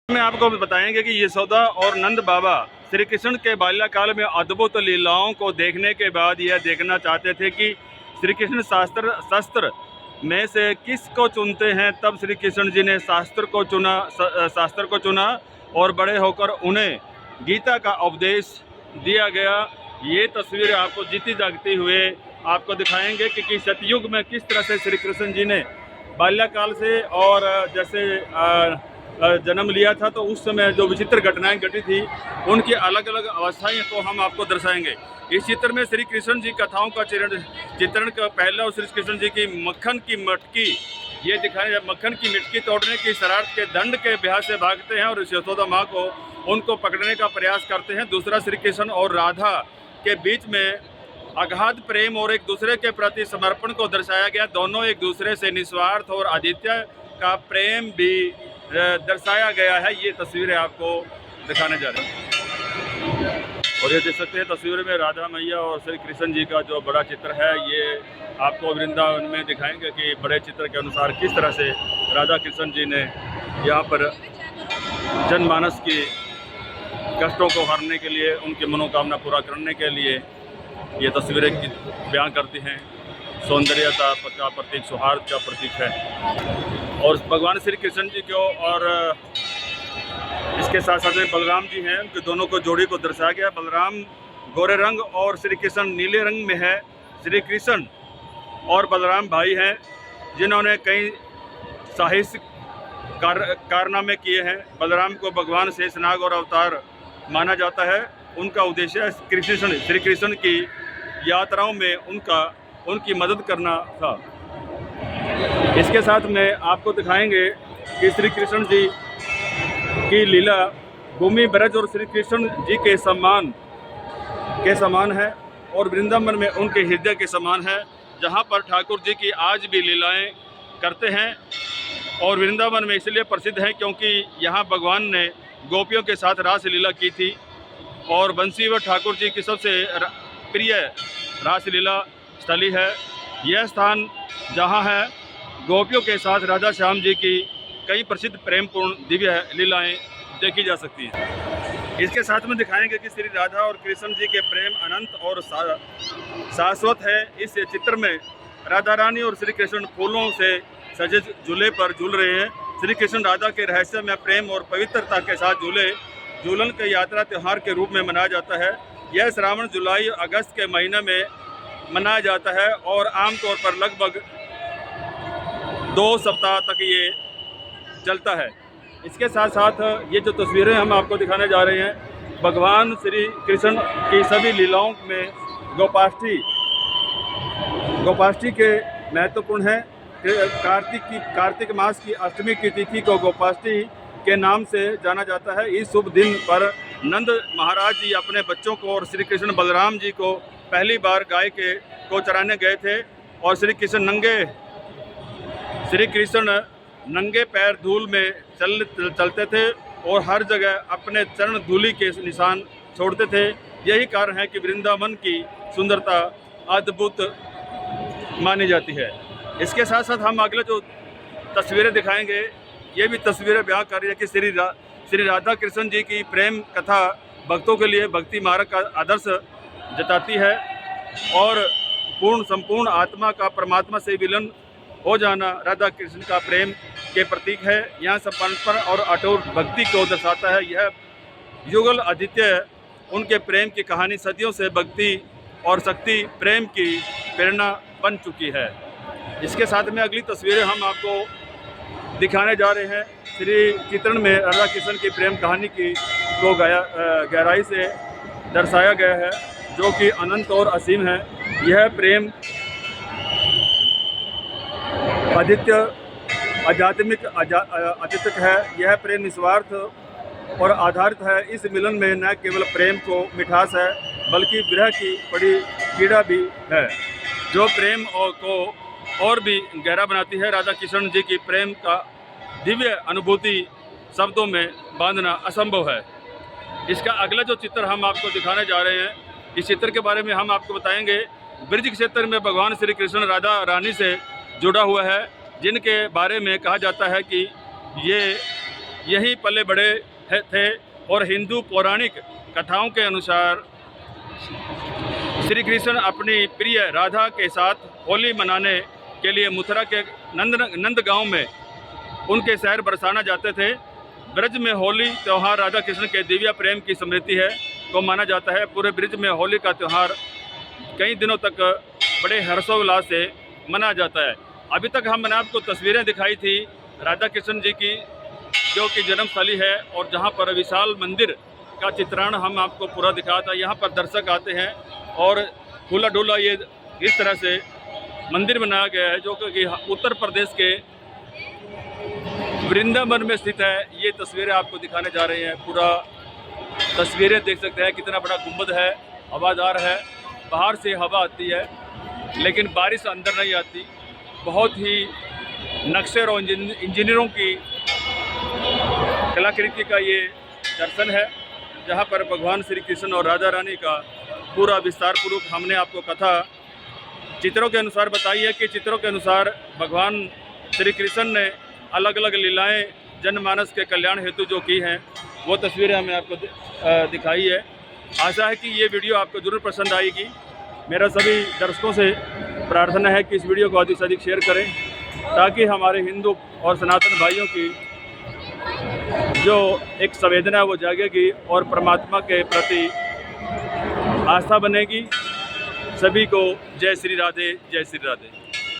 में आपको बताएंगे कि यशोदा और नंद बाबा श्री कृष्ण के बाल्यकाल में अद्भुत लीलाओं को देखने के बाद यह देखना चाहते थे कि श्री कृष्ण शास्त्र में से किस को चुनते हैं। तब श्री कृष्ण जी ने शास्त्र को चुना और बड़े होकर उन्हें गीता का उपदेश दिया गया। ये तस्वीर आपको जीती जागती हुए आपको दिखाएंगे कि सतयुग में किस तरह से श्री कृष्ण जी ने बाल्यकाल से और जैसे जन्म लिया था तो उस समय जो विचित्र घटनाएं घटी थी उनकी अलग अलग अवस्थाएं को हम आपको दर्शाएंगे। इस चित्र में श्री कृष्ण जी कथाओं का चित्रण का पहला और श्री कृष्ण जी की मक्खन की मटकी ये दिखाया। मक्खन की मटकी तोड़ने की शरारत के दंड के ब्याह से भागते हैं और यशोदा माँ को उनको पकड़ने का प्रयास करते हैं। दूसरा, श्री कृष्ण और राधा के बीच में अगाध प्रेम और एक दूसरे के प्रति समर्पण को दर्शाया गया। दोनों एक दूसरे से निस्वार्थ और आदित्य का प्रेम भी दर्शाया गया है। ये तस्वीरें आपको दिखाने जा रहे हैं और ये देख सकते हैं तस्वीर में राधा मैया और श्री कृष्ण जी का जो बड़ा चित्र है ये आपको वृंदावन में दिखाएंगे कि बड़े चित्र के अनुसार किस तरह से राधा कृष्ण जी ने यहाँ पर जनमानस की कष्टों को हरने के लिए, उनकी मनोकामना पूरा करने के लिए ये तस्वीरें बयान करती हैं। सौंदर्यता का प्रतीक, सौहार्द का प्रतीक है। और भगवान श्री कृष्ण जी को और इसके साथ साथ में बलराम जी हैं, उनके दोनों को जोड़ी को दर्शाया गया। बलराम गोरे रंग और श्री कृष्ण नीले रंग में है। श्री कृष्ण और बलराम भाई हैं जिन्होंने कई साहसिक कारनामे किए हैं। बलराम को भगवान शेषनाग और अवतार माना जाता है। उनका उद्देश्य श्री कृष्ण की यात्राओं में उनकी मदद करना था। इसके साथ में आपको दिखाएंगे कि श्री कृष्ण जी की लीला भूमि ब्रज और श्री कृष्ण जी के समान है और वृंदावन में उनके हृदय के समान है, जहाँ पर ठाकुर जी की आज भी लीलाएं करते हैं। और वृंदावन में इसलिए प्रसिद्ध है क्योंकि यहाँ भगवान ने गोपियों के साथ रास लीला की थी और बंसी व ठाकुर जी की सबसे प्रिय रासलीला स्थली है। यह स्थान जहाँ है गोपियों के साथ राधा श्याम जी की कई प्रसिद्ध प्रेमपूर्ण दिव्य लीलाएं देखी जा सकती हैं। इसके साथ में दिखाएंगे कि श्री राधा और कृष्ण जी के प्रेम अनंत और शाश्वत है। इस चित्र में राधा रानी और श्री कृष्ण फूलों से सजे झूले पर झूल रहे हैं। श्री कृष्ण राधा के रहस्य में प्रेम और पवित्रता के साथ झूलन के यात्रा त्यौहार के रूप में मनाया जाता है। यह श्रावण, जुलाई, अगस्त के महीने में मनाया जाता है और आमतौर पर लगभग 2 सप्ताह तक ये चलता है। इसके साथ साथ ये जो तस्वीरें हम आपको दिखाने जा रहे हैं, भगवान श्री कृष्ण की सभी लीलाओं में गोपाष्टी के महत्वपूर्ण है। कार्तिक मास की अष्टमी की तिथि को गोपाष्टी के नाम से जाना जाता है। इस शुभ दिन पर नंद महाराज जी अपने बच्चों को और श्री कृष्ण बलराम जी को पहली बार गाय को चराने गए थे और श्री कृष्ण नंगे पैर धूल में चलते थे और हर जगह अपने चरण धूलि के निशान छोड़ते थे। यही कारण है कि वृंदावन की सुंदरता अद्भुत मानी जाती है। इसके साथ साथ हम अगले जो तस्वीरें दिखाएंगे ये भी तस्वीरें बयां कर रही है कि श्री राधा कृष्ण जी की प्रेम कथा भक्तों के लिए भक्ति मार्ग का आदर्श जताती है और संपूर्ण आत्मा का परमात्मा से विलीन हो जाना राधा कृष्ण का प्रेम के प्रतीक है। यह समर्पण और अटूट भक्ति को दर्शाता है। यह युगल आदित्य उनके प्रेम की कहानी सदियों से भक्ति और शक्ति प्रेम की प्रेरणा बन चुकी है। इसके साथ में अगली तस्वीरें हम आपको दिखाने जा रहे हैं। श्री चित्रण में राधा कृष्ण की प्रेम कहानी को गहराई से दर्शाया गया है जो कि अनंत और असीम है। यह प्रेम आध्यात्मिक है। यह प्रेम निस्वार्थ और आधारित है। इस मिलन में न केवल प्रेम को मिठास है बल्कि विरह की बड़ी पीड़ा भी है जो प्रेम को और भी गहरा बनाती है। राधा कृष्ण जी की प्रेम का दिव्य अनुभूति शब्दों में बांधना असंभव है। इसका अगला जो चित्र हम आपको दिखाने जा रहे हैं, इस चित्र के बारे में हम आपको बताएंगे। ब्रज क्षेत्र में भगवान श्री कृष्ण राधा रानी से जुड़ा हुआ है जिनके बारे में कहा जाता है कि ये यहीं पले बड़े थे और हिंदू पौराणिक कथाओं के अनुसार श्री कृष्ण अपनी प्रिय राधा के साथ होली मनाने के लिए मथुरा के नंद गांव में उनके शहर बरसाना जाते थे। ब्रज में होली त्यौहार राधा कृष्ण के दिव्य प्रेम की स्मृति है को माना जाता है। पूरे ब्रज में होली का त्यौहार कई दिनों तक बड़े हर्षोल्लास से मनाया जाता है। अभी तक हमने आपको तस्वीरें दिखाई थी राधा कृष्ण जी की, जो कि जन्मस्थली है, और जहां पर विशाल मंदिर का चित्रण हम आपको पूरा दिखाया था। यहाँ पर दर्शक आते हैं और फूला डोला ये इस तरह से मंदिर बनाया गया है, जो कि उत्तर प्रदेश के वृंदावन में स्थित है। ये तस्वीरें आपको दिखाने जा रहे हैं। पूरा तस्वीरें देख सकते हैं, कितना बड़ा गुंबद है, हवादार है, बाहर से हवा आती है लेकिन बारिश अंदर नहीं आती। बहुत ही नक्शे और इंजीनियरों की कलाकृति का ये दर्शन है, जहाँ पर भगवान श्री कृष्ण और राधा रानी का पूरा विस्तार पूर्वक हमने आपको कथा चित्रों के अनुसार बताई है कि चित्रों के अनुसार भगवान श्री कृष्ण ने अलग अलग लीलाएं जनमानस के कल्याण हेतु जो की हैं, वो तस्वीरें हमने आपको दिखाई है। आशा है कि ये वीडियो आपको ज़रूर पसंद आएगी। मेरा सभी दर्शकों से प्रार्थना है कि इस वीडियो को अधिक से अधिक शेयर करें, ताकि हमारे हिंदू और सनातन भाइयों की जो एक संवेदना है वो जागेगी और परमात्मा के प्रति आस्था बनेगी। सभी को जय श्री राधे, जय श्री राधे।